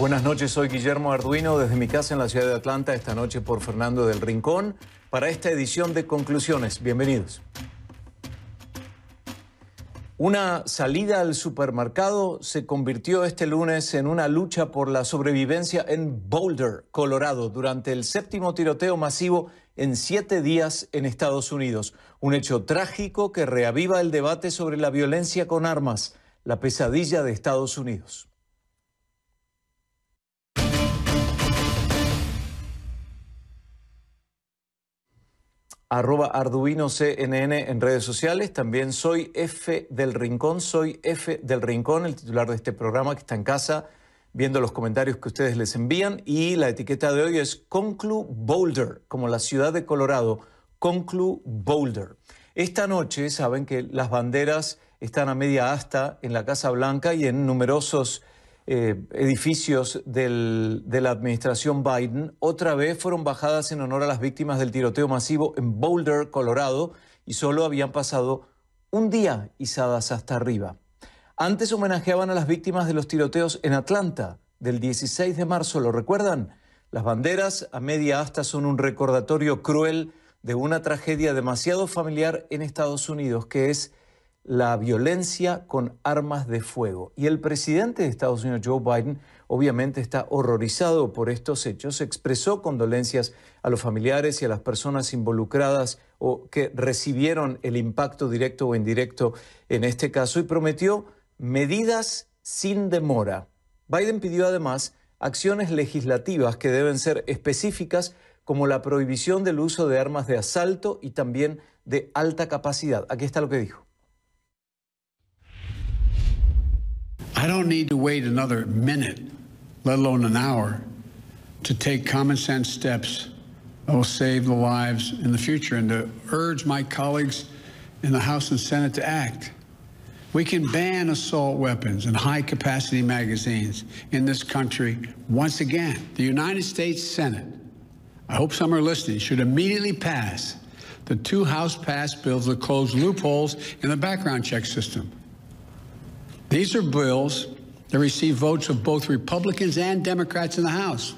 Buenas noches, soy Guillermo Arduino desde mi casa en la ciudad de Atlanta, esta noche por Fernando del Rincón, para esta edición de Conclusiones. Bienvenidos. Una salida al supermercado se convirtió este lunes en una lucha por la sobrevivencia en Boulder, Colorado, durante el 7º tiroteo masivo en 7 días en Estados Unidos. Un hecho trágico que reaviva el debate sobre la violencia con armas, la pesadilla de Estados Unidos. @ArduinoCNN en redes sociales. También soy F del Rincón, el titular de este programa que está en casa viendo los comentarios que ustedes les envían. Y la etiqueta de hoy es Conclu Boulder, como la ciudad de Colorado, Conclu Boulder. Esta noche saben que las banderas están a media asta en la Casa Blanca y en numerosos edificios de la administración Biden. Otra vez fueron bajadas en honor a las víctimas del tiroteo masivo en Boulder, Colorado, y solo habían pasado un día izadas hasta arriba. Antes homenajeaban a las víctimas de los tiroteos en Atlanta, del 16 de marzo, ¿lo recuerdan? Las banderas a media asta son un recordatorio cruel de una tragedia demasiado familiar en Estados Unidos, que es la violencia con armas de fuego. Y el presidente de Estados Unidos, Joe Biden, obviamente está horrorizado por estos hechos. Expresó condolencias a los familiares y a las personas involucradas o que recibieron el impacto directo o indirecto en este caso y prometió medidas sin demora. Biden pidió además acciones legislativas que deben ser específicas, como la prohibición del uso de armas de asalto y también de alta capacidad. Aquí está lo que dijo. I don't need to wait another minute, let alone an hour, to take common sense steps that will save the lives in the future and to urge my colleagues in the House and Senate to act. We can ban assault weapons and high-capacity magazines in this country once again. The United States Senate, I hope some are listening, should immediately pass the 2 House-passed bills that close loopholes in the background check system. These are bills that receive votes of both Republicans and Democrats in the House.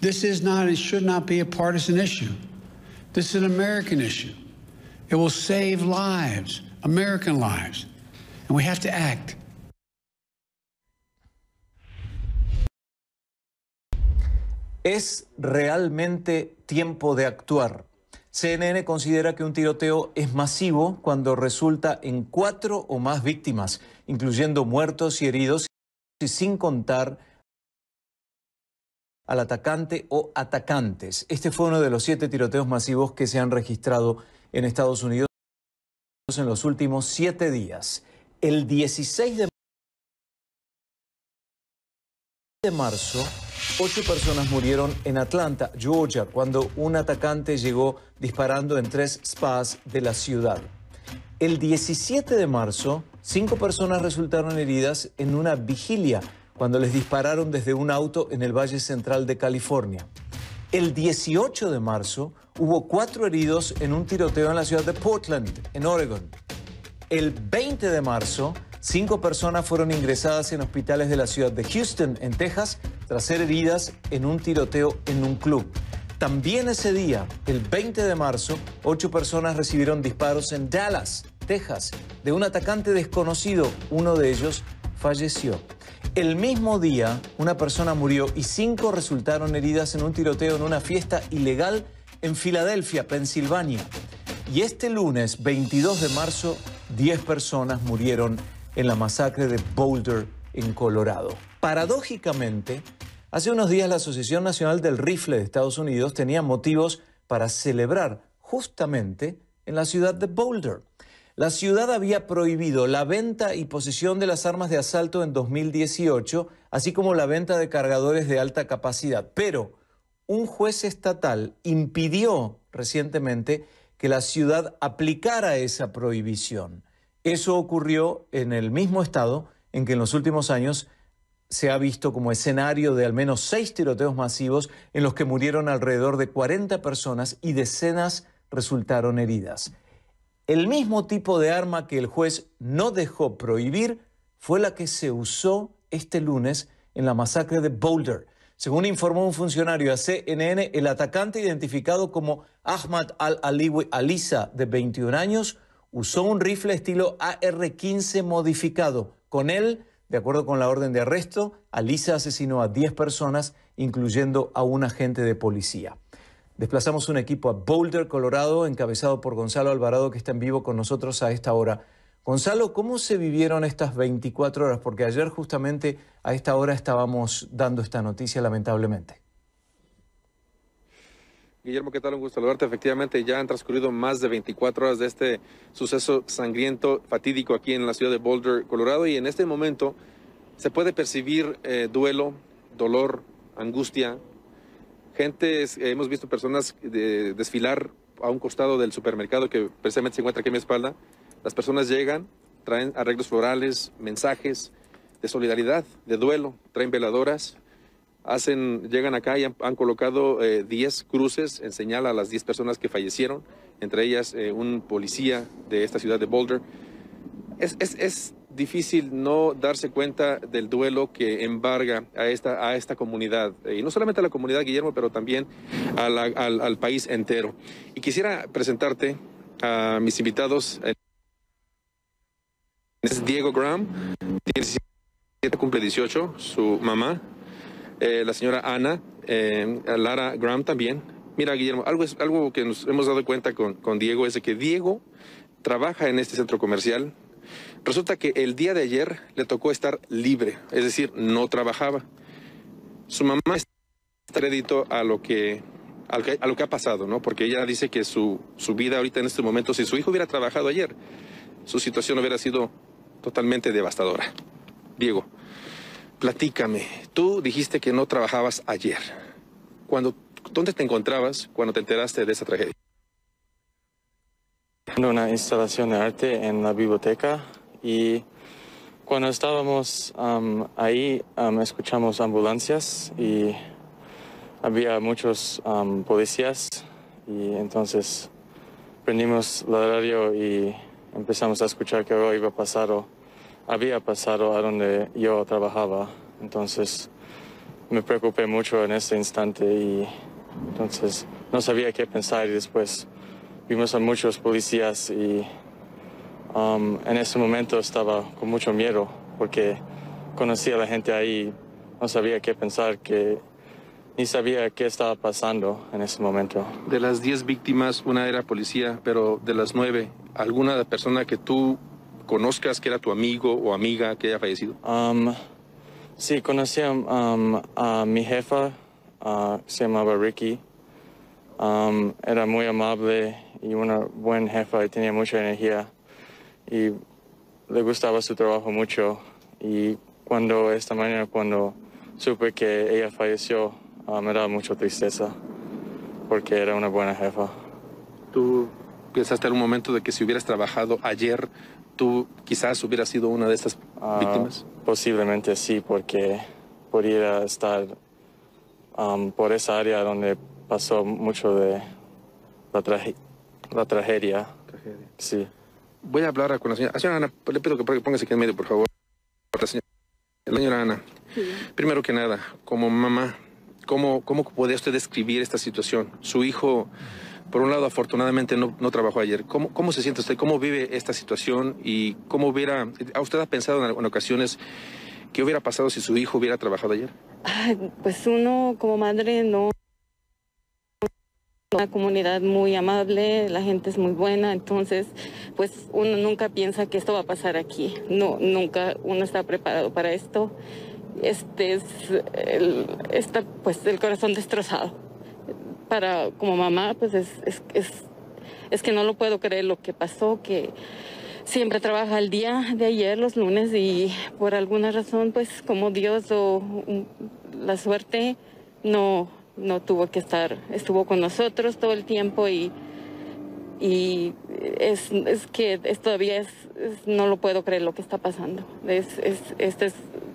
This is not and should not be a partisan issue. This is an American issue. It will save lives, American lives, and we have to act. Es realmente tiempo de actuar. CNN considera que un tiroteo es masivo cuando resulta en 4 o más víctimas, incluyendo muertos y heridos, y sin contar al atacante o atacantes. Este fue uno de los 7 tiroteos masivos que se han registrado en Estados Unidos en los últimos 7 días. El 16 de marzo, 8 personas murieron en Atlanta, Georgia, cuando un atacante llegó disparando en 3 spas de la ciudad. El 17 de marzo, 5 personas resultaron heridas en una vigilia cuando les dispararon desde un auto en el Valle Central de California. El 18 de marzo, hubo 4 heridos en un tiroteo en la ciudad de Portland, en Oregon. El 20 de marzo, 5 personas fueron ingresadas en hospitales de la ciudad de Houston, en Texas, tras ser heridas en un tiroteo en un club. También ese día, el 20 de marzo, 8 personas recibieron disparos en Dallas, Texas, de un atacante desconocido. Uno de ellos falleció. El mismo día, una persona murió y 5 resultaron heridas en un tiroteo en una fiesta ilegal en Filadelfia, Pensilvania. Y este lunes, 22 de marzo, 10 personas murieron en la masacre de Boulder, en Colorado. Paradójicamente, hace unos días la Asociación Nacional del Rifle de Estados Unidos tenía motivos para celebrar justamente en la ciudad de Boulder. La ciudad había prohibido la venta y posesión de las armas de asalto en 2018, así como la venta de cargadores de alta capacidad. Pero un juez estatal impidió recientemente que la ciudad aplicara esa prohibición. Eso ocurrió en el mismo estado en que en los últimos años se ha visto como escenario de al menos 6 tiroteos masivos en los que murieron alrededor de 40 personas y decenas resultaron heridas. El mismo tipo de arma que el juez no dejó prohibir fue la que se usó este lunes en la masacre de Boulder. Según informó un funcionario a CNN, el atacante identificado como Ahmad al-Aliwi Alisa, de 21 años, usó un rifle estilo AR-15 modificado. Con él, de acuerdo con la orden de arresto, Alisa asesinó a 10 personas, incluyendo a un agente de policía. Desplazamos un equipo a Boulder, Colorado, encabezado por Gonzalo Alvarado, que está en vivo con nosotros a esta hora. Gonzalo, ¿cómo se vivieron estas 24 horas? Porque ayer justamente a esta hora estábamos dando esta noticia, lamentablemente. Guillermo, ¿qué tal? Un gusto saludarte. Efectivamente, ya han transcurrido más de 24 horas de este suceso sangriento, fatídico aquí en la ciudad de Boulder, Colorado, y en este momento se puede percibir duelo, dolor, angustia. Hemos visto personas desfilar a un costado del supermercado que precisamente se encuentra aquí a mi espalda. Las personas llegan, traen arreglos florales, mensajes de solidaridad, de duelo, traen veladoras. Llegan acá y han colocado 10 cruces en señal a las 10 personas que fallecieron, entre ellas un policía de esta ciudad de Boulder. Es difícil no darse cuenta del duelo que embarga a esta comunidad, y no solamente a la comunidad, Guillermo, pero también al país entero. Y quisiera presentarte a mis invitados. Es Diego Graham, tiene 17, cumple 18, su mamá. La señora Ana, Lara Graham también. Mira, Guillermo, algo que nos hemos dado cuenta con Diego es de que Diego trabaja en este centro comercial. Resulta que el día de ayer le tocó estar libre, es decir, no trabajaba. Su mamá está crédito a lo que ha pasado, ¿no? Porque ella dice que su vida ahorita en este momento, si su hijo hubiera trabajado ayer, su situación hubiera sido totalmente devastadora. Diego, platícame, tú dijiste que no trabajabas ayer. ¿Dónde te encontrabas cuando te enteraste de esa tragedia? En una instalación de arte en la biblioteca, y cuando estábamos ahí escuchamos ambulancias y había muchos policías, y entonces prendimos la radio y empezamos a escuchar que algo había pasado a donde yo trabajaba. Entonces me preocupé mucho en ese instante y entonces no sabía qué pensar, y después vimos a muchos policías y en ese momento estaba con mucho miedo porque conocía a la gente ahí, no sabía qué pensar, ni sabía qué estaba pasando en ese momento. De las 10 víctimas, una era policía, pero de las 9, ¿alguna persona que tú conozcas que era tu amigo o amiga que haya fallecido? Sí, conocí a mi jefa, se llamaba Ricky. Era muy amable y una buena jefa y tenía mucha energía y le gustaba su trabajo mucho. Y esta mañana cuando supe que ella falleció, me daba mucha tristeza porque era una buena jefa. ¿Tú pensaste en un momento de que si hubieras trabajado ayer, tú quizás hubieras sido una de estas víctimas? Posiblemente sí, porque podría estar por esa área donde pasó mucho de la tragedia. Sí. Voy a hablar con la señora. Señora Ana, le pido que póngase aquí en medio, por favor. La señora Ana, sí. Primero que nada, como mamá, ¿cómo podría usted describir esta situación? Su hijo, por un lado, afortunadamente no trabajó ayer. ¿Cómo se siente usted? ¿Cómo vive esta situación? ¿Y usted ha pensado en ocasiones qué hubiera pasado si su hijo hubiera trabajado ayer? Pues uno como madre no... Una comunidad muy amable, la gente es muy buena, entonces pues uno nunca piensa que esto va a pasar aquí. No, nunca uno está preparado para esto. Está pues el corazón destrozado. Como mamá, pues es que no lo puedo creer lo que pasó, que siempre trabaja el día de ayer, los lunes, y por alguna razón, pues como Dios o la suerte, no tuvo que estar, estuvo con nosotros todo el tiempo y es que todavía no lo puedo creer lo que está pasando.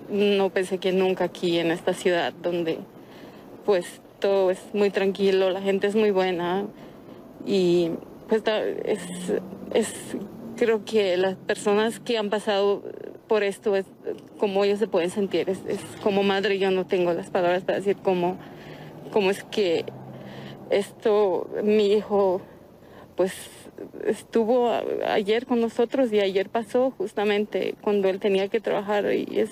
No pensé que nunca aquí en esta ciudad donde pues todo es muy tranquilo, la gente es muy buena y pues creo que las personas que han pasado por esto es cómo ellos se pueden sentir. Es como madre, yo no tengo las palabras para decir cómo es que esto, mi hijo, pues estuvo ayer con nosotros y ayer pasó justamente cuando él tenía que trabajar y es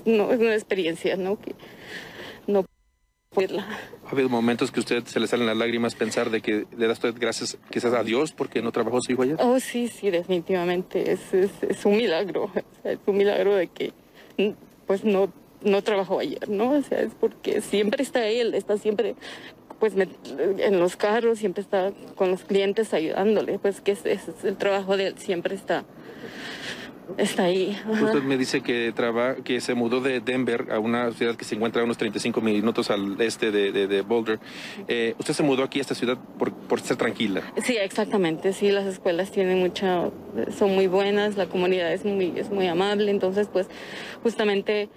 una experiencia, ¿no? Que no puedo verla. ¿Ha habido momentos que a usted se le salen las lágrimas pensar de que le da usted gracias quizás a Dios porque no trabajó su hijo ayer? Oh, sí, definitivamente. Es un milagro. O sea, es un milagro de que pues no trabajó ayer, ¿no? O sea, es porque siempre está él, está siempre pues en los carros, siempre está con los clientes ayudándole, pues que es el trabajo de él, siempre está ahí. Ajá. Usted me dice que se mudó de Denver a una ciudad que se encuentra a unos 35 minutos al este de Boulder. ¿Usted se mudó aquí a esta ciudad por ser tranquila? Sí, exactamente. Sí, las escuelas tienen son muy buenas, la comunidad es muy amable, entonces pues justamente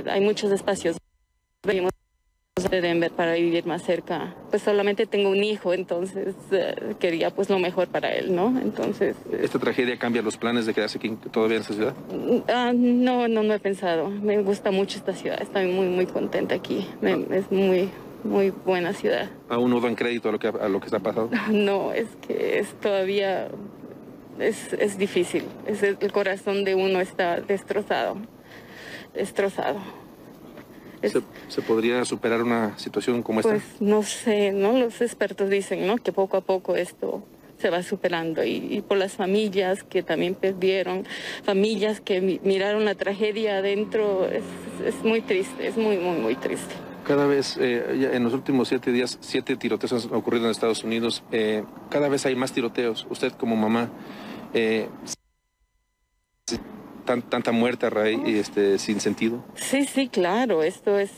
hay muchos espacios. Venimos de Denver para vivir más cerca. Pues solamente tengo un hijo, entonces quería pues lo mejor para él, ¿no? Entonces... ¿Esta tragedia cambia los planes de quedarse aquí todavía en esta ciudad? No he pensado. Me gusta mucho esta ciudad, estoy muy contenta aquí. Es muy buena ciudad. ¿Aún no dan crédito a lo que está pasando? No, es que todavía es difícil. El corazón de uno está destrozado. ¿Se podría superar una situación como esta? Pues no sé, ¿no? Los expertos dicen, ¿no? Que poco a poco esto se va superando y por las familias que también perdieron, familias que miraron la tragedia adentro, es muy triste, es muy triste. Cada vez, en los últimos 7 días, 7 tiroteos han ocurrido en Estados Unidos. Cada vez hay más tiroteos. Usted como mamá, tanta muerte a raíz sin sentido. Sí, claro. Esto es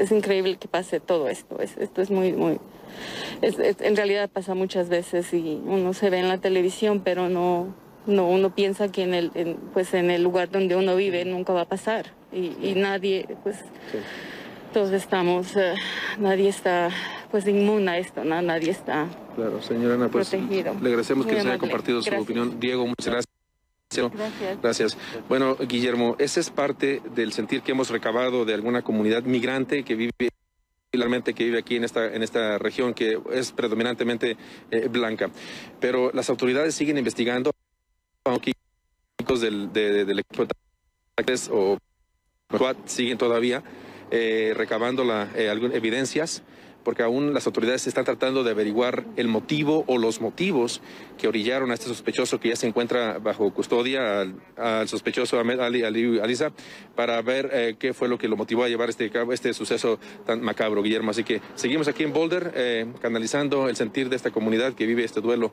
increíble que pase todo esto. Esto es en realidad pasa muchas veces y uno se ve en la televisión, pero uno piensa que en el lugar donde uno vive nunca va a pasar y nadie, pues, sí. Todos nadie está pues inmune a esto, ¿no? Nadie está. Claro, señora Ana, pues protegido. Le agradecemos que Muy nos haya amable. compartido su opinión. Diego, muchas gracias. Gracias. Bueno, Guillermo, ese es parte del sentir que hemos recabado de alguna comunidad migrante que vive aquí en esta región que es predominantemente blanca. Pero las autoridades siguen investigando, aunque del equipo de o SWAT siguen todavía recabando algunas evidencias, porque aún las autoridades están tratando de averiguar el motivo o los motivos que orillaron a este sospechoso que ya se encuentra bajo custodia, al sospechoso Ahmed Alisa, para ver qué fue lo que lo motivó a llevar este suceso tan macabro, Guillermo. Así que seguimos aquí en Boulder, canalizando el sentir de esta comunidad que vive este duelo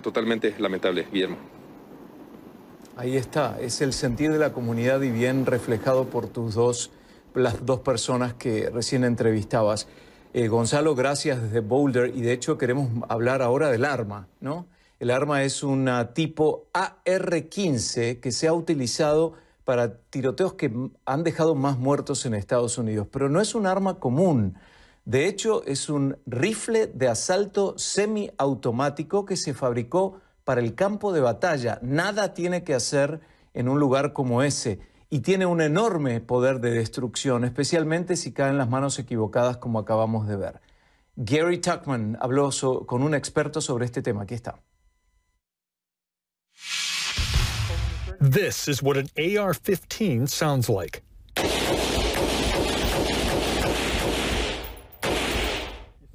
totalmente lamentable, Guillermo. Ahí está, es el sentir de la comunidad y bien reflejado por las dos personas que recién entrevistabas. Gonzalo, gracias desde Boulder, y de hecho queremos hablar ahora del arma, ¿no? El arma es un tipo AR-15 que se ha utilizado para tiroteos que han dejado más muertos en Estados Unidos, pero no es un arma común. De hecho, es un rifle de asalto semiautomático que se fabricó para el campo de batalla. Nada tiene que hacer en un lugar como ese y tiene un enorme poder de destrucción, especialmente si cae en las manos equivocadas como acabamos de ver. Gary Tuchman habló con un experto sobre este tema. Aquí está. This is what an AR-15 sounds like.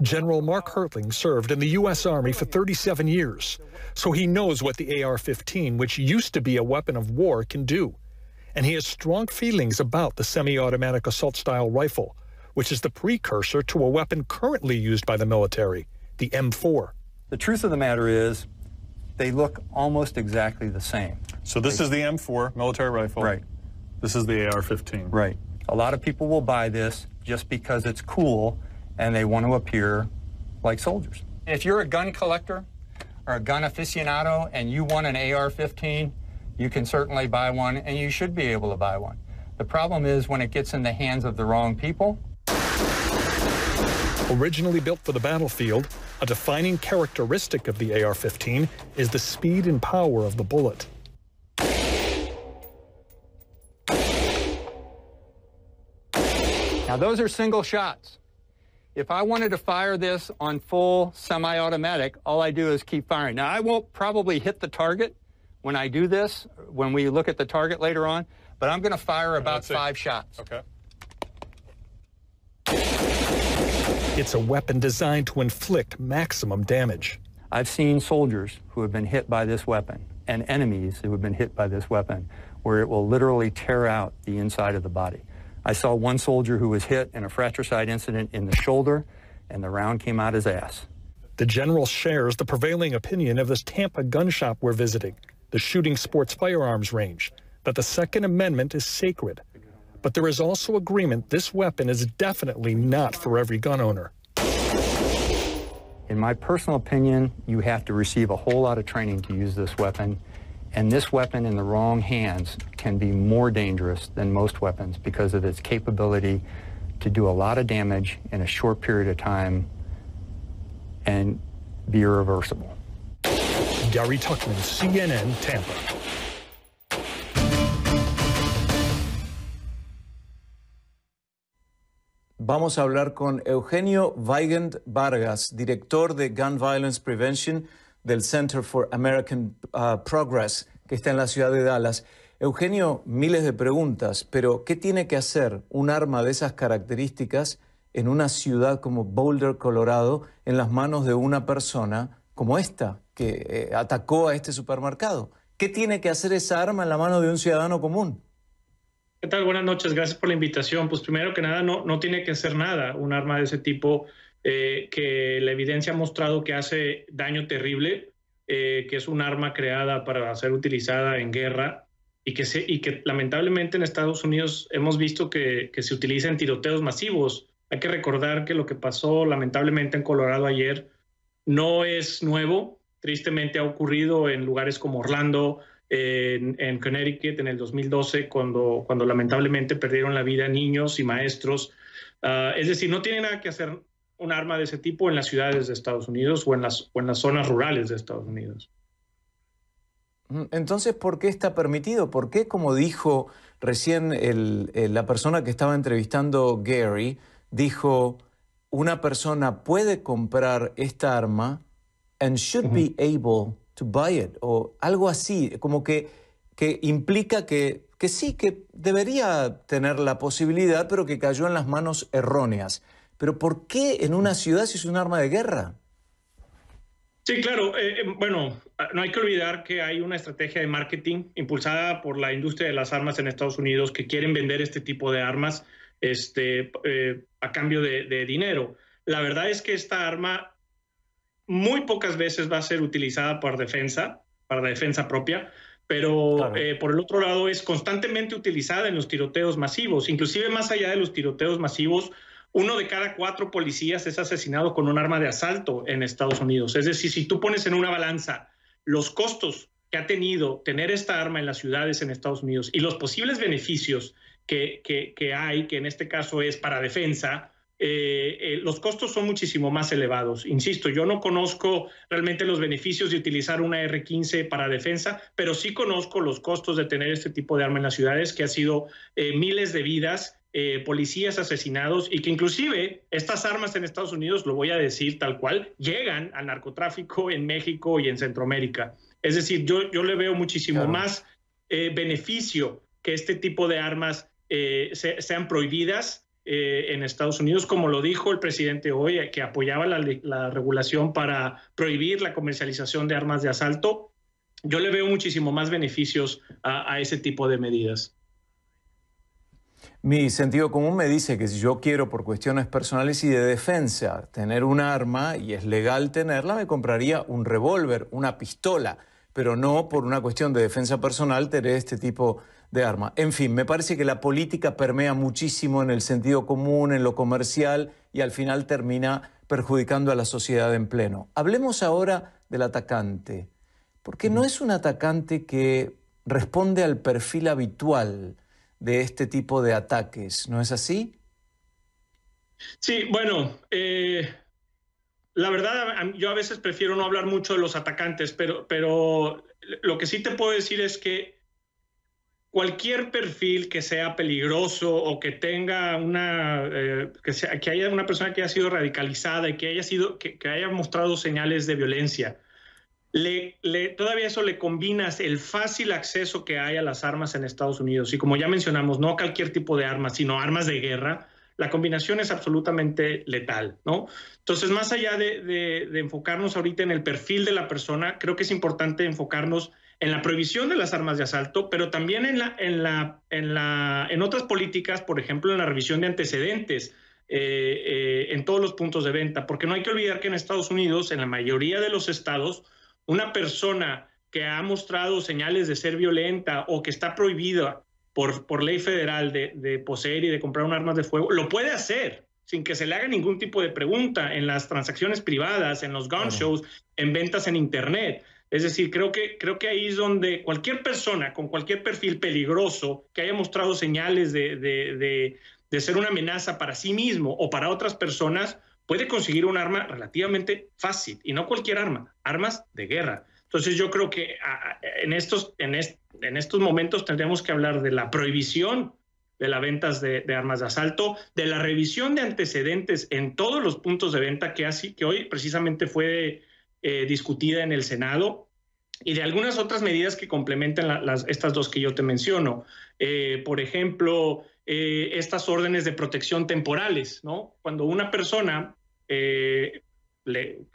General Mark Hertling served in the U.S. Army for 37 years, so he knows what the AR-15, which used to be a weapon of war, can do. And he has strong feelings about the semi-automatic assault-style rifle, which is the precursor to a weapon currently used by the military, the M4. The truth of the matter is, they look almost exactly the same. So this is the M4 military rifle. Right. This is the AR-15. Right. A lot of people will buy this just because it's cool and they want to appear like soldiers. If you're a gun collector or a gun aficionado and you want an AR-15, you can certainly buy one, and you should be able to buy one. The problem is when it gets in the hands of the wrong people. Originally built for the battlefield, A defining characteristic of the AR-15 is the speed and power of the bullet. Now those are single shots. If I wanted to fire this on full semi-automatic, all I do is keep firing. Now I won't probably hit the target when I do this, when we look at the target later on, but I'm going to fire about 5 shots. Okay. It's a weapon designed to inflict maximum damage. I've seen soldiers who have been hit by this weapon and enemies who have been hit by this weapon where it will literally tear out the inside of the body. I saw one soldier who was hit in a fratricide incident in the shoulder, and the round came out his ass. The general shares the prevailing opinion of this Tampa gun shop we're visiting, the Shooting Sports Firearms Range, that the Second Amendment is sacred. But there is also agreement this weapon is definitely not for every gun owner. In my personal opinion, you have to receive a whole lot of training to use this weapon. And this weapon in the wrong hands can be more dangerous than most weapons because of its capability to do a lot of damage in a short period of time and be irreversible. Gary Tuchman, CNN, Tampa. Vamos a hablar con Eugenio Weigand Vargas, director de Gun Violence Prevention del Center for American Progress, que está en la ciudad de Dallas. Eugenio, miles de preguntas, pero ¿qué tiene que hacer un arma de esas características en una ciudad como Boulder, Colorado, en las manos de una persona como esta, que atacó a este supermercado? ¿Qué tiene que hacer esa arma en la mano de un ciudadano común? ¿Qué tal? Buenas noches, gracias por la invitación. Pues primero que nada, no tiene que hacer nada un arma de ese tipo, que la evidencia ha mostrado que hace daño terrible, que es un arma creada para ser utilizada en guerra y que lamentablemente en Estados Unidos hemos visto que se utiliza en tiroteos masivos. Hay que recordar que lo que pasó lamentablemente en Colorado ayer no es nuevo, tristemente ha ocurrido en lugares como Orlando, en Connecticut en el 2012, cuando lamentablemente perdieron la vida niños y maestros. Es decir, no tiene nada que hacer un arma de ese tipo en las ciudades de Estados Unidos o en las zonas rurales de Estados Unidos. Entonces, ¿por qué está permitido? ¿Por qué, como dijo recién la persona que estaba entrevistando Gary, dijo, una persona puede comprar esta arma and should be able to buy it, o algo así, como que implica que sí, que debería tener la posibilidad, pero que cayó en las manos erróneas? ¿Pero por qué en una ciudad si es un arma de guerra? Sí, claro. Bueno, no hay que olvidar que hay una estrategia de marketing impulsada por la industria de las armas en Estados Unidos que quieren vender este tipo de armas a cambio de dinero. La verdad es que esta arma muy pocas veces va a ser utilizada para defensa propia, pero claro, por el otro lado es constantemente utilizada en los tiroteos masivos, inclusive más allá de los tiroteos masivos. 1 de cada 4 policías es asesinado con un arma de asalto en Estados Unidos. Es decir, si tú pones en una balanza los costos que ha tenido tener esta arma en las ciudades en Estados Unidos y los posibles beneficios que hay, que en este caso es para defensa, los costos son muchísimo más elevados. Insisto, yo no conozco realmente los beneficios de utilizar una R-15 para defensa, pero sí conozco los costos de tener este tipo de arma en las ciudades, que ha sido miles de vidas, policías asesinados, y que inclusive estas armas en Estados Unidos, lo voy a decir tal cual, llegan al narcotráfico en México y en Centroamérica. Es decir, yo le veo muchísimo más beneficio que este tipo de armas sean prohibidas en Estados Unidos, como lo dijo el presidente hoy, que apoyaba la regulación para prohibir la comercialización de armas de asalto. Yo le veo muchísimo más beneficios a ese tipo de medidas. Mi sentido común me dice que si yo quiero, por cuestiones personales y de defensa, tener un arma y es legal tenerla, me compraría un revólver, una pistola, pero no por una cuestión de defensa personal tener este tipo de arma. En fin, me parece que la política permea muchísimo en el sentido común, en lo comercial, y al final termina perjudicando a la sociedad en pleno. Hablemos ahora del atacante, porque no es un atacante que responde al perfil habitual de este tipo de ataques, ¿no es así? Sí, bueno, la verdad, yo a veces prefiero no hablar mucho de los atacantes, pero lo que sí te puedo decir es que cualquier perfil que sea peligroso o que tenga que haya una persona que haya sido radicalizada y que haya mostrado señales de violencia, todavía eso le combinas el fácil acceso que hay a las armas en Estados Unidos. Y como ya mencionamos, no cualquier tipo de armas, sino armas de guerra. La combinación es absolutamente letal, ¿no? Entonces, más allá de enfocarnos ahorita en el perfil de la persona, creo que es importante enfocarnos en la prohibición de las armas de asalto, pero también en otras políticas, por ejemplo, en la revisión de antecedentes en todos los puntos de venta, porque no hay que olvidar que en Estados Unidos, en la mayoría de los estados, una persona que ha mostrado señales de ser violenta o que está prohibida por ley federal de poseer y de comprar un arma de fuego, lo puede hacer sin que se le haga ningún tipo de pregunta en las transacciones privadas, en los gun shows, en ventas en internet. Es decir, creo que ahí es donde cualquier persona con cualquier perfil peligroso que haya mostrado señales de ser una amenaza para sí mismo o para otras personas puede conseguir un arma relativamente fácil, y no cualquier arma, armas de guerra. Entonces yo creo que en estos momentos tendríamos que hablar de la prohibición de las ventas de armas de asalto, de la revisión de antecedentes en todos los puntos de venta que hoy precisamente fue discutida en el Senado, y de algunas otras medidas que complementan estas dos que yo te menciono. Por ejemplo, estas órdenes de protección temporales, ¿no? Cuando una persona que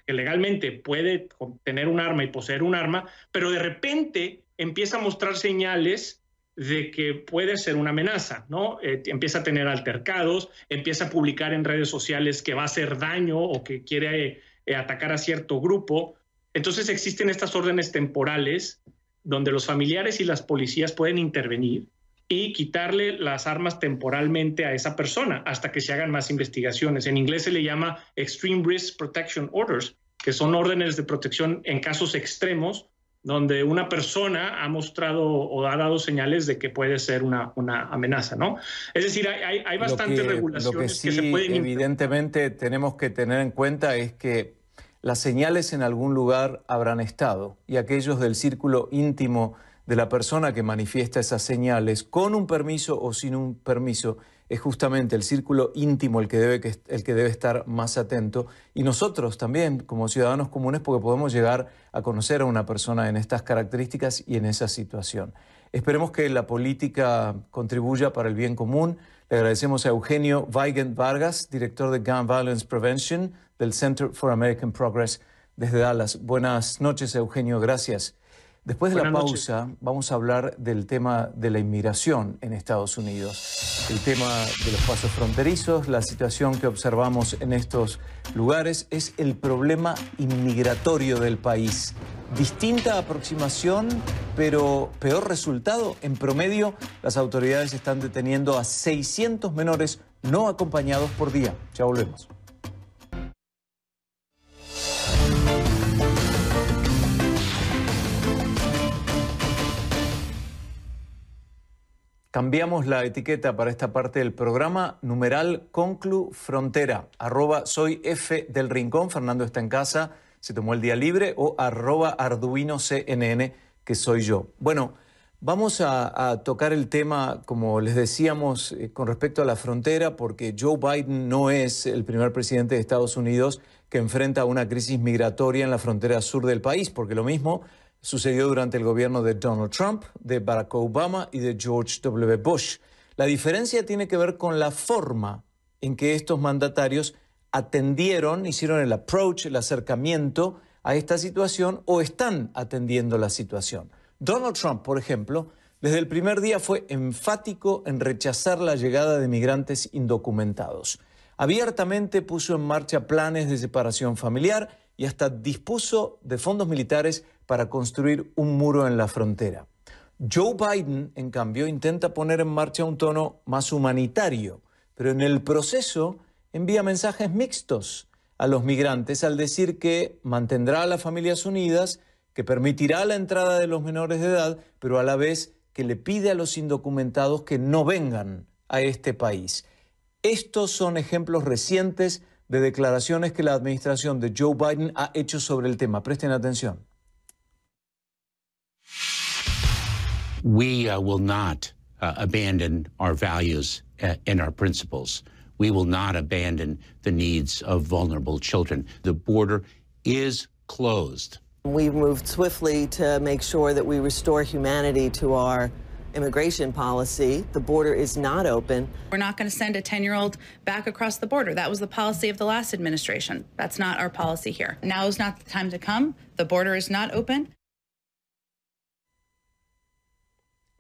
legalmente puede tener un arma y poseer un arma, pero de repente empieza a mostrar señales de que puede ser una amenaza, ¿no? Empieza a tener altercados, empieza a publicar en redes sociales que va a hacer daño o que quiere atacar a cierto grupo. Entonces existen estas órdenes temporales donde los familiares y las policías pueden intervenir y quitarle las armas temporalmente a esa persona hasta que se hagan más investigaciones. En inglés se le llama Extreme Risk Protection Orders, que son órdenes de protección en casos extremos donde una persona ha mostrado o ha dado señales de que puede ser una amenaza, ¿no? Es decir, hay bastantes regulaciones que se pueden... Evidentemente tenemos que tener en cuenta es que las señales en algún lugar habrán estado, y aquellos del círculo íntimo de la persona que manifiesta esas señales, con un permiso o sin un permiso, es justamente el círculo íntimo el que debe estar más atento. Y nosotros también, como ciudadanos comunes, porque podemos llegar a conocer a una persona en estas características y en esa situación. Esperemos que la política contribuya para el bien común. Le agradecemos a Eugenio Weigand Vargas, director de Gun Violence Prevention del Center for American Progress desde Dallas. Buenas noches, Eugenio, gracias. Después de la pausa vamos a hablar del tema de la inmigración en Estados Unidos, el tema de los pasos fronterizos, la situación que observamos en estos lugares es el problema inmigratorio del país. Distinta aproximación, pero peor resultado. En promedio, las autoridades están deteniendo a 600 menores no acompañados por día. Ya volvemos. Cambiamos la etiqueta para esta parte del programa, numeral Conclu Frontera, @soy F del Rincón, Fernando está en casa, se tomó el día libre, o @ArduinoCNN, que soy yo. Bueno, vamos a tocar el tema, como les decíamos, con respecto a la frontera, porque Joe Biden no es el primer presidente de Estados Unidos que enfrenta una crisis migratoria en la frontera sur del país, porque lo mismo sucedió durante el gobierno de Donald Trump, de Barack Obama y de George W. Bush. La diferencia tiene que ver con la forma en que estos mandatarios hicieron el approach, el acercamiento a esta situación o están atendiendo la situación. Donald Trump, por ejemplo, desde el primer día fue enfático en rechazar la llegada de migrantes indocumentados. Abiertamente puso en marcha planes de separación familiar y hasta dispuso de fondos militares para construir un muro en la frontera. Joe Biden, en cambio, intenta poner en marcha un tono más humanitario, pero en el proceso envía mensajes mixtos a los migrantes al decir que mantendrá a las familias unidas, que permitirá la entrada de los menores de edad, pero a la vez que le pide a los indocumentados que no vengan a este país. Estos son ejemplos recientes de declaraciones que la administración de Joe Biden ha hecho sobre el tema. Presten atención. We will not abandon our values and our principles. We will not abandon the needs of vulnerable children. The border is closed. We've moved swiftly to make sure that we restore humanity to our immigration policy. The border is not open. We're not going to send a 10-year-old back across the border. That was the policy of the last administration. That's not our policy here. Now is not the time to come. The border is not open.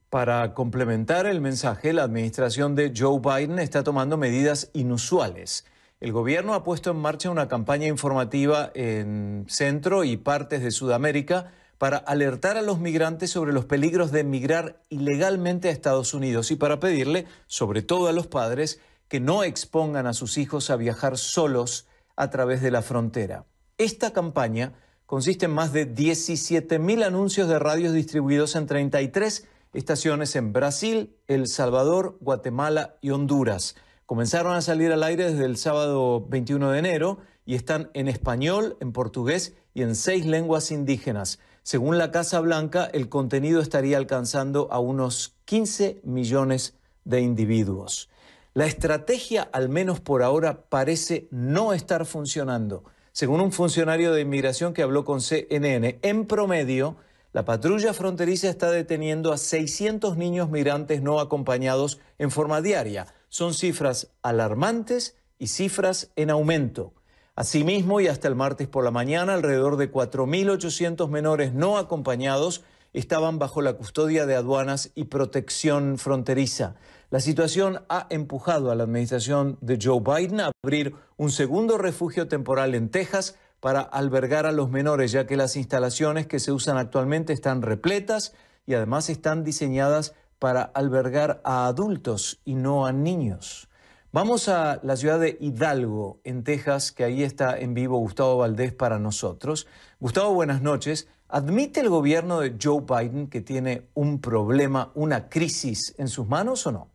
Para complementar el mensaje, la administración de Joe Biden está tomando medidas inusuales. El gobierno ha puesto en marcha una campaña informativa en Centro y partes de Sudamérica para alertar a los migrantes sobre los peligros de emigrar ilegalmente a Estados Unidos y para pedirle, sobre todo a los padres, que no expongan a sus hijos a viajar solos a través de la frontera. Esta campaña consiste en más de 17.000 anuncios de radios distribuidos en 33 estaciones en Brasil, El Salvador, Guatemala y Honduras. Comenzaron a salir al aire desde el sábado 21 de enero y están en español, en portugués y en 6 lenguas indígenas. Según la Casa Blanca, el contenido estaría alcanzando a unos 15 millones de individuos. La estrategia, al menos por ahora, parece no estar funcionando. Según un funcionario de inmigración que habló con CNN, en promedio, la patrulla fronteriza está deteniendo a 600 niños migrantes no acompañados en forma diaria. Son cifras alarmantes y cifras en aumento. Asimismo, y hasta el martes por la mañana, alrededor de 4.800 menores no acompañados estaban bajo la custodia de aduanas y protección fronteriza. La situación ha empujado a la administración de Joe Biden a abrir un segundo refugio temporal en Texas para albergar a los menores, ya que las instalaciones que se usan actualmente están repletas y además están diseñadas para albergar a adultos y no a niños. Vamos a la ciudad de Hidalgo, en Texas, que ahí está en vivo Gustavo Valdés para nosotros. Gustavo, buenas noches. ¿Admite el gobierno de Joe Biden que tiene un problema, una crisis en sus manos o no?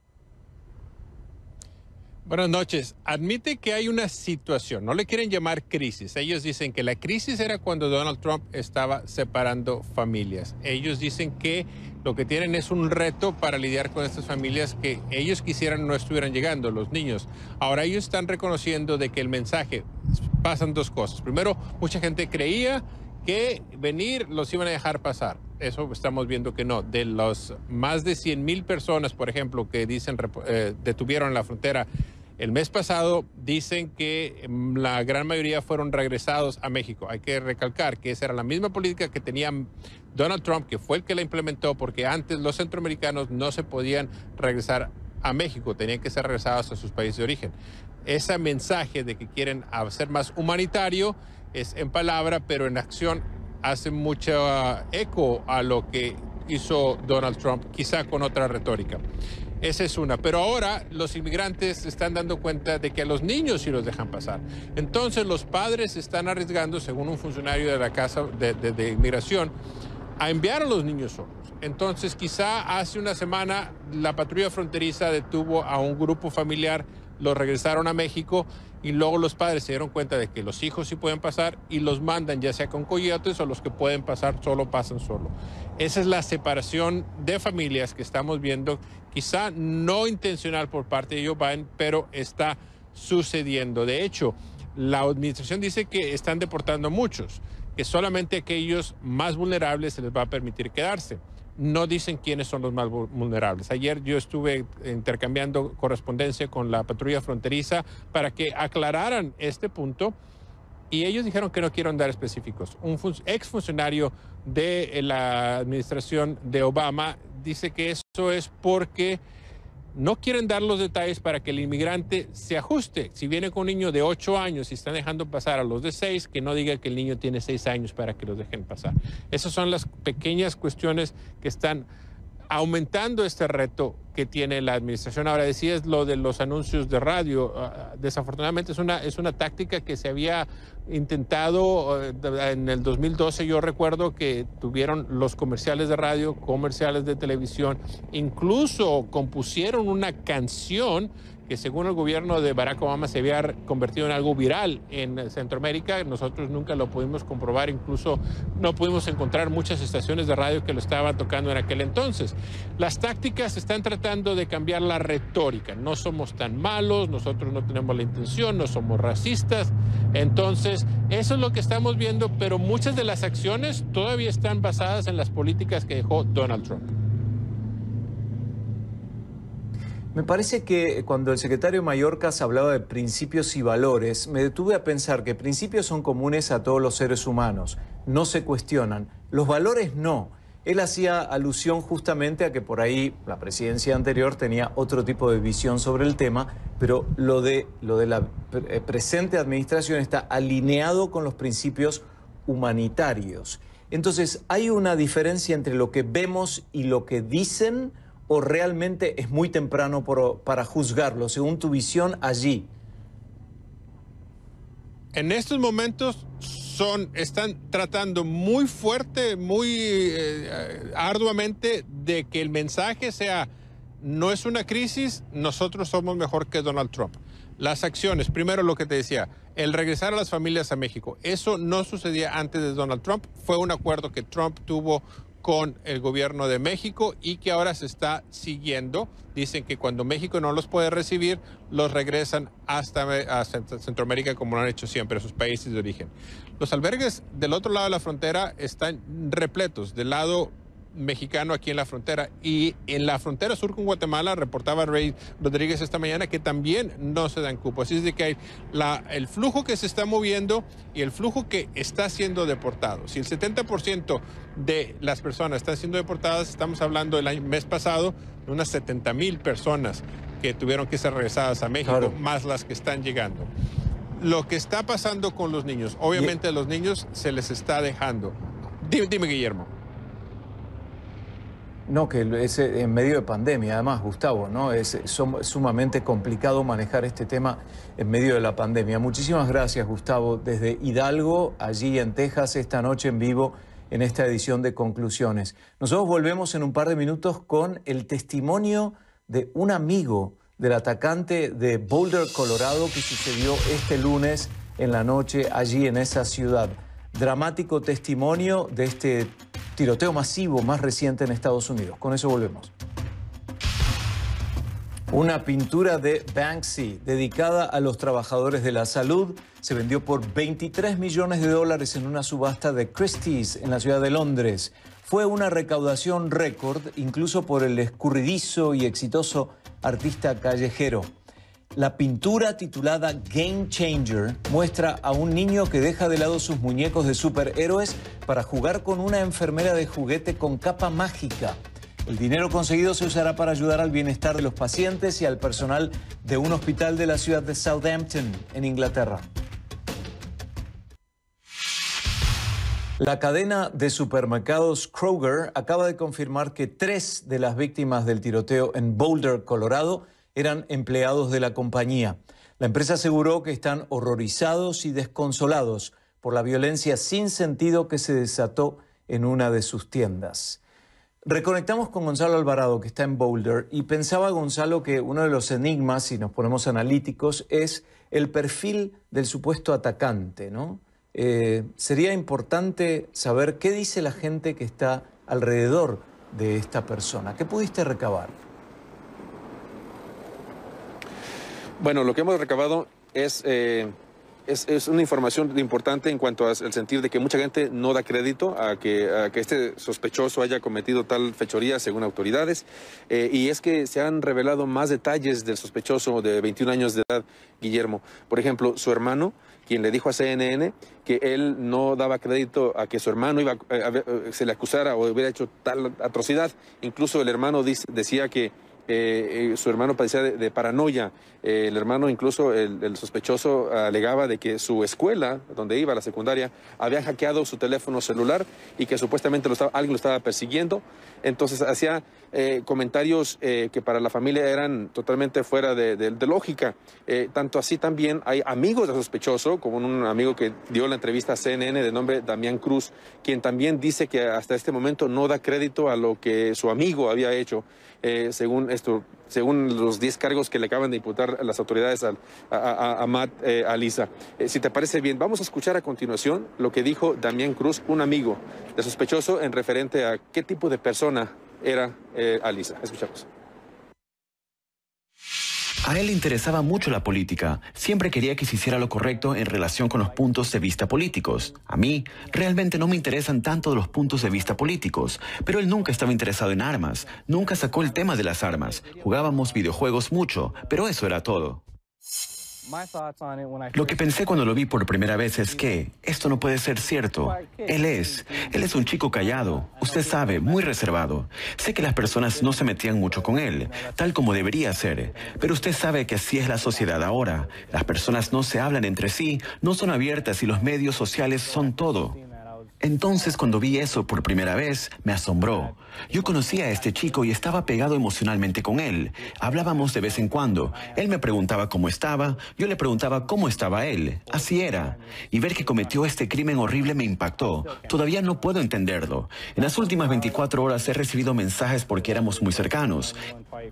Buenas noches. Admite que hay una situación, no le quieren llamar crisis. Ellos dicen que la crisis era cuando Donald Trump estaba separando familias. Ellos dicen que lo que tienen es un reto para lidiar con estas familias que ellos quisieran no estuvieran llegando, los niños. Ahora ellos están reconociendo de que el mensaje, pasan dos cosas. Primero, mucha gente creía que venir los iban a dejar pasar. Eso estamos viendo que no. De los más de 100,000 personas, por ejemplo, que dicen detuvieron en la frontera el mes pasado, dicen que la gran mayoría fueron regresados a México. Hay que recalcar que esa era la misma política que tenía Donald Trump, que fue el que la implementó, porque antes los centroamericanos no se podían regresar a México, tenían que ser regresados a sus países de origen. Ese mensaje de que quieren ser más humanitario es en palabra, pero en acción hace mucho eco a lo que hizo Donald Trump, quizá con otra retórica. Esa es una. Pero ahora los inmigrantes se están dando cuenta de que a los niños sí los dejan pasar. Entonces los padres se están arriesgando, según un funcionario de la Casa de Inmigración, a enviar a los niños solos. Entonces quizá hace una semana la patrulla fronteriza detuvo a un grupo familiar, los regresaron a México y luego los padres se dieron cuenta de que los hijos sí pueden pasar y los mandan ya sea con coyotes o los que pueden pasar solo pasan solo. Esa es la separación de familias que estamos viendo, quizá no intencional por parte de Joe Biden, pero está sucediendo. De hecho, la administración dice que están deportando a muchos, que solamente aquellos más vulnerables se les va a permitir quedarse. No dicen quiénes son los más vulnerables. Ayer yo estuve intercambiando correspondencia con la patrulla fronteriza para que aclararan este punto y ellos dijeron que no quieren dar específicos. Un exfuncionario de la administración de Obama dice que eso es porque no quieren dar los detalles para que el inmigrante se ajuste. Si viene con un niño de 8 años y están dejando pasar a los de 6, que no diga que el niño tiene 6 años para que los dejen pasar. Esas son las pequeñas cuestiones que están aumentando este reto que tiene la administración. Ahora decías lo de los anuncios de radio. Desafortunadamente es una táctica que se había intentado en el 2012. Yo recuerdo que tuvieron los comerciales de radio, comerciales de televisión, incluso compusieron una canción que según el gobierno de Barack Obama se había convertido en algo viral en Centroamérica. Nosotros nunca lo pudimos comprobar, incluso no pudimos encontrar muchas estaciones de radio que lo estaban tocando en aquel entonces. Las tácticas están tratando de cambiar la retórica. No somos tan malos, nosotros no tenemos la intención, no somos racistas. Entonces, eso es lo que estamos viendo, pero muchas de las acciones todavía están basadas en las políticas que dejó Donald Trump. Me parece que cuando el secretario Mayorkas hablaba de principios y valores, me detuve a pensar que principios son comunes a todos los seres humanos, no se cuestionan. Los valores no. Él hacía alusión justamente a que por ahí la presidencia anterior tenía otro tipo de visión sobre el tema, pero lo de la presente administración está alineado con los principios humanitarios. Entonces, ¿hay una diferencia entre lo que vemos y lo que dicen? ¿O realmente es muy temprano para juzgarlo, según tu visión allí? En estos momentos están tratando muy fuerte, muy arduamente de que el mensaje sea: no es una crisis, nosotros somos mejor que Donald Trump. Las acciones, primero lo que te decía, el regresar a las familias a México, eso no sucedía antes de Donald Trump, fue un acuerdo que Trump tuvo con el gobierno de México y que ahora se está siguiendo. Dicen que cuando México no los puede recibir, los regresan hasta a Centroamérica, como lo han hecho siempre, a sus países de origen. Los albergues del otro lado de la frontera están repletos, del lado mexicano aquí en la frontera, y en la frontera sur con Guatemala, reportaba Rey Rodríguez esta mañana, que también no se dan cupo. Así es de que hay el flujo que se está moviendo y el flujo que está siendo deportado. Si el 70% de las personas están siendo deportadas, estamos hablando del mes pasado de unas 70,000 personas que tuvieron que ser regresadas a México, claro, más las que están llegando. Lo que está pasando con los niños, obviamente a los niños se les está dejando. Dime, Guillermo. No, que es en medio de pandemia, además, Gustavo, ¿no? Es sumamente complicado manejar este tema en medio de la pandemia. Muchísimas gracias, Gustavo, desde Hidalgo, allí en Texas, esta noche en vivo, en esta edición de Conclusiones. Nosotros volvemos en un par de minutos con el testimonio de un amigo del atacante de Boulder, Colorado, que sucedió este lunes en la noche allí en esa ciudad. Dramático testimonio de este tiroteo masivo más reciente en Estados Unidos. Con eso volvemos. Una pintura de Banksy dedicada a los trabajadores de la salud se vendió por $23 millones en una subasta de Christie's en la ciudad de Londres. Fue una recaudación récord, incluso por el escurridizo y exitoso artista callejero. La pintura, titulada Game Changer, muestra a un niño que deja de lado sus muñecos de superhéroes para jugar con una enfermera de juguete con capa mágica. El dinero conseguido se usará para ayudar al bienestar de los pacientes y al personal de un hospital de la ciudad de Southampton, en Inglaterra. La cadena de supermercados Kroger acaba de confirmar que 3 de las víctimas del tiroteo en Boulder, Colorado, eran empleados de la compañía. La empresa aseguró que están horrorizados y desconsolados por la violencia sin sentido que se desató en una de sus tiendas. Reconectamos con Gonzalo Alvarado, que está en Boulder, y pensaba, Gonzalo, que uno de los enigmas, si nos ponemos analíticos, es el perfil del supuesto atacante, ¿no? Sería importante saber qué dice la gente que está alrededor de esta persona. ¿Qué pudiste recabar? Bueno, lo que hemos recabado es una información importante en cuanto al sentido de que mucha gente no da crédito a que este sospechoso haya cometido tal fechoría según autoridades, y es que se han revelado más detalles del sospechoso de 21 años de edad, Guillermo. Por ejemplo, su hermano, quien le dijo a CNN que él no daba crédito a que su hermano se le acusara o hubiera hecho tal atrocidad. Incluso el hermano decía que su hermano padecía de paranoia. El hermano, incluso el sospechoso, alegaba de que su escuela, donde iba, la secundaria, había hackeado su teléfono celular y que supuestamente alguien lo estaba persiguiendo. Entonces hacía comentarios que para la familia eran totalmente fuera de lógica. Tanto así también hay amigos del sospechoso, como un amigo que dio la entrevista a CNN de nombre Damián Cruz, quien también dice que hasta este momento no da crédito a lo que su amigo había hecho. Según esto, según los 10 cargos que le acaban de imputar las autoridades a Ahmad Alissa. Si te parece bien, vamos a escuchar a continuación lo que dijo Damián Cruz, un amigo del sospechoso, en referente a qué tipo de persona era Alissa. Escuchamos. A él le interesaba mucho la política. Siempre quería que se hiciera lo correcto en relación con los puntos de vista políticos. A mí, realmente no me interesan tanto los puntos de vista políticos, pero él nunca estaba interesado en armas. Nunca sacó el tema de las armas. Jugábamos videojuegos mucho, pero eso era todo. Lo que pensé cuando lo vi por primera vez es que esto no puede ser cierto. Él es un chico callado, usted sabe, muy reservado. Sé que las personas no se metían mucho con él, tal como debería ser, pero usted sabe que así es la sociedad ahora. Las personas no se hablan entre sí, no son abiertas y los medios sociales son todo. Entonces, cuando vi eso por primera vez, me asombró. Yo conocía a este chico y estaba pegado emocionalmente con él. Hablábamos de vez en cuando. Él me preguntaba cómo estaba, yo le preguntaba cómo estaba él. Así era. Y ver que cometió este crimen horrible me impactó. Todavía no puedo entenderlo. En las últimas 24 horas he recibido mensajes porque éramos muy cercanos.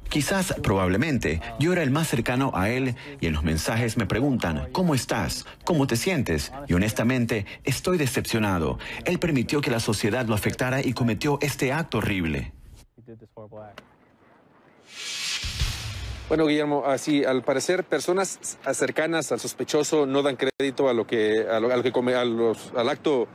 Quizás, probablemente, yo era el más cercano a él y en los mensajes me preguntan, ¿cómo estás? ¿Cómo te sientes? Y honestamente, estoy decepcionado. Él permitió que la sociedad lo afectara y cometió este acto horrible. Bueno, Guillermo, así al parecer personas cercanas al sospechoso no dan crédito a al acto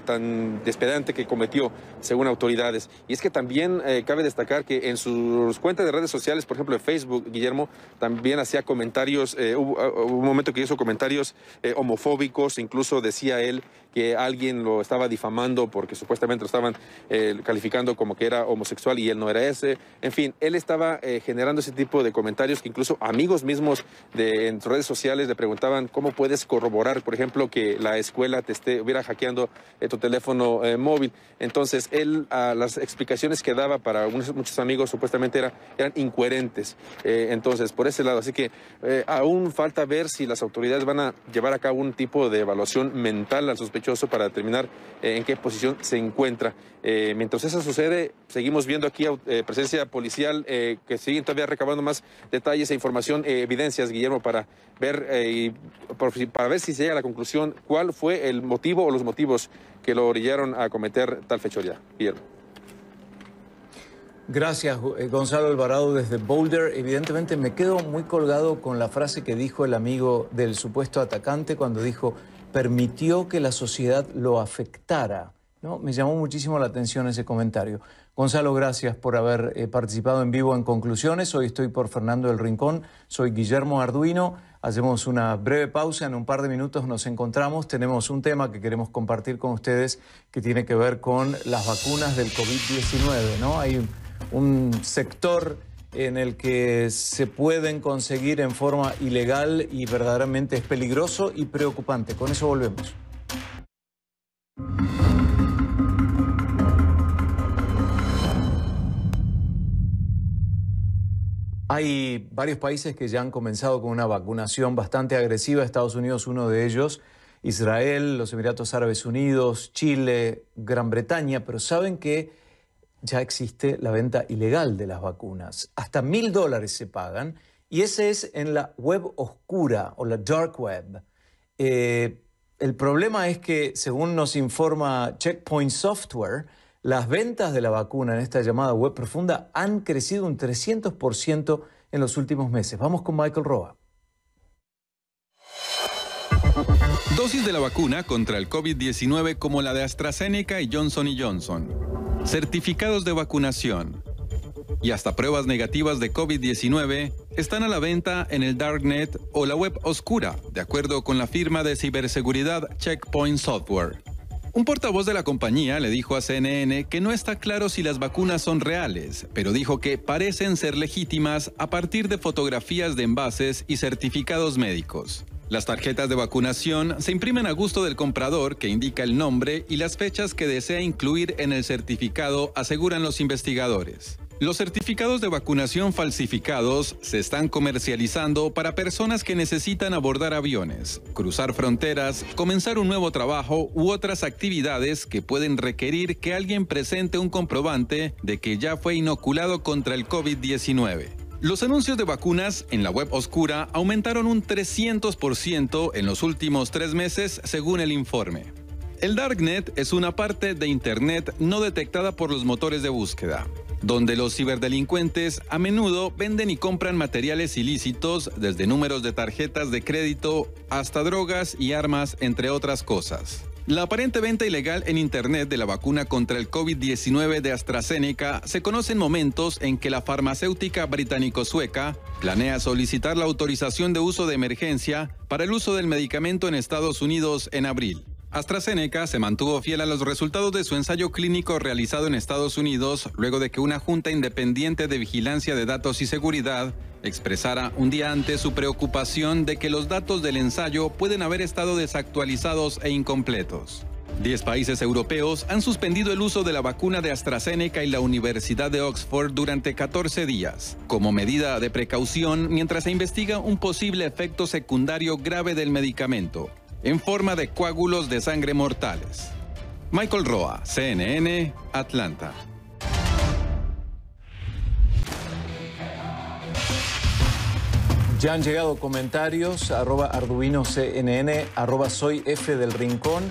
tan despedante que cometió, según autoridades. Y es que también cabe destacar que en sus cuentas de redes sociales, por ejemplo de Facebook, Guillermo también hacía comentarios, hubo un momento que hizo comentarios homofóbicos, incluso decía él que alguien lo estaba difamando porque supuestamente lo estaban calificando como que era homosexual y él no era ese. En fin, él estaba generando ese tipo de comentarios que incluso amigos mismos en redes sociales le preguntaban cómo puedes corroborar, por ejemplo, que la escuela te estuviera hackeando tu teléfono móvil. Entonces, él, las explicaciones que daba para muchos amigos supuestamente eran incoherentes. Entonces, por ese lado, así que aún falta ver si las autoridades van a llevar a cabo un tipo de evaluación mental al sospechoso para determinar en qué posición se encuentra. Mientras eso sucede, seguimos viendo aquí presencia policial que siguen todavía recabando más detalles e información, evidencias, Guillermo, para ver para ver si se llega a la conclusión cuál fue el motivo o los motivos que lo orillaron a cometer tal fechoría. Guillermo. Gracias, Gonzalo Alvarado desde Boulder. Evidentemente me quedo muy colgado con la frase que dijo el amigo del supuesto atacante cuando dijo, permitió que la sociedad lo afectara, ¿no? Me llamó muchísimo la atención ese comentario. Gonzalo, gracias por haber participado en vivo en Conclusiones. Hoy estoy por Fernando del Rincón. Soy Guillermo Arduino. Hacemos una breve pausa. En un par de minutos nos encontramos. Tenemos un tema que queremos compartir con ustedes que tiene que ver con las vacunas del COVID-19, ¿no? Hay un sector en el que se pueden conseguir en forma ilegal y verdaderamente es peligroso y preocupante. Con eso volvemos. Hay varios países que ya han comenzado con una vacunación bastante agresiva. Estados Unidos, uno de ellos, Israel, los Emiratos Árabes Unidos, Chile, Gran Bretaña, pero saben que ya existe la venta ilegal de las vacunas. Hasta $1.000 se pagan y ese es en la web oscura o la dark web. El problema es que, según nos informa Checkpoint Software, las ventas de la vacuna en esta llamada web profunda han crecido un 300% en los últimos meses. Vamos con Michael Roa. Dosis de la vacuna contra el COVID-19 como la de AstraZeneca y Johnson & Johnson. Certificados de vacunación y hasta pruebas negativas de COVID-19 están a la venta en el Darknet o la web oscura, de acuerdo con la firma de ciberseguridad Checkpoint Software. Un portavoz de la compañía le dijo a CNN que no está claro si las vacunas son reales, pero dijo que parecen ser legítimas a partir de fotografías de envases y certificados médicos. Las tarjetas de vacunación se imprimen a gusto del comprador, que indica el nombre y las fechas que desea incluir en el certificado, aseguran los investigadores. Los certificados de vacunación falsificados se están comercializando para personas que necesitan abordar aviones, cruzar fronteras, comenzar un nuevo trabajo u otras actividades que pueden requerir que alguien presente un comprobante de que ya fue inoculado contra el COVID-19. Los anuncios de vacunas en la web oscura aumentaron un 300% en los últimos 3 meses, según el informe. El Darknet es una parte de Internet no detectada por los motores de búsqueda, donde los ciberdelincuentes a menudo venden y compran materiales ilícitos, desde números de tarjetas de crédito hasta drogas y armas, entre otras cosas. La aparente venta ilegal en Internet de la vacuna contra el COVID-19 de AstraZeneca se conoce en momentos en que la farmacéutica británico-sueca planea solicitar la autorización de uso de emergencia para el uso del medicamento en Estados Unidos en abril. AstraZeneca se mantuvo fiel a los resultados de su ensayo clínico realizado en Estados Unidos luego de que una junta independiente de vigilancia de datos y seguridad expresara un día antes su preocupación de que los datos del ensayo pueden haber estado desactualizados e incompletos. 10 países europeos han suspendido el uso de la vacuna de AstraZeneca y la Universidad de Oxford durante 14 días, como medida de precaución mientras se investiga un posible efecto secundario grave del medicamento, en forma de coágulos de sangre mortales. Michael Roa, CNN, Atlanta. Ya han llegado comentarios, @ArduinoCNN, @SoyFDelRincón,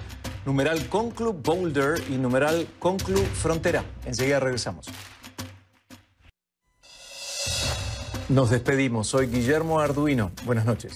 numeral Conclu Boulder y numeral Conclu Frontera. Enseguida regresamos. Nos despedimos. Soy Guillermo Arduino. Buenas noches.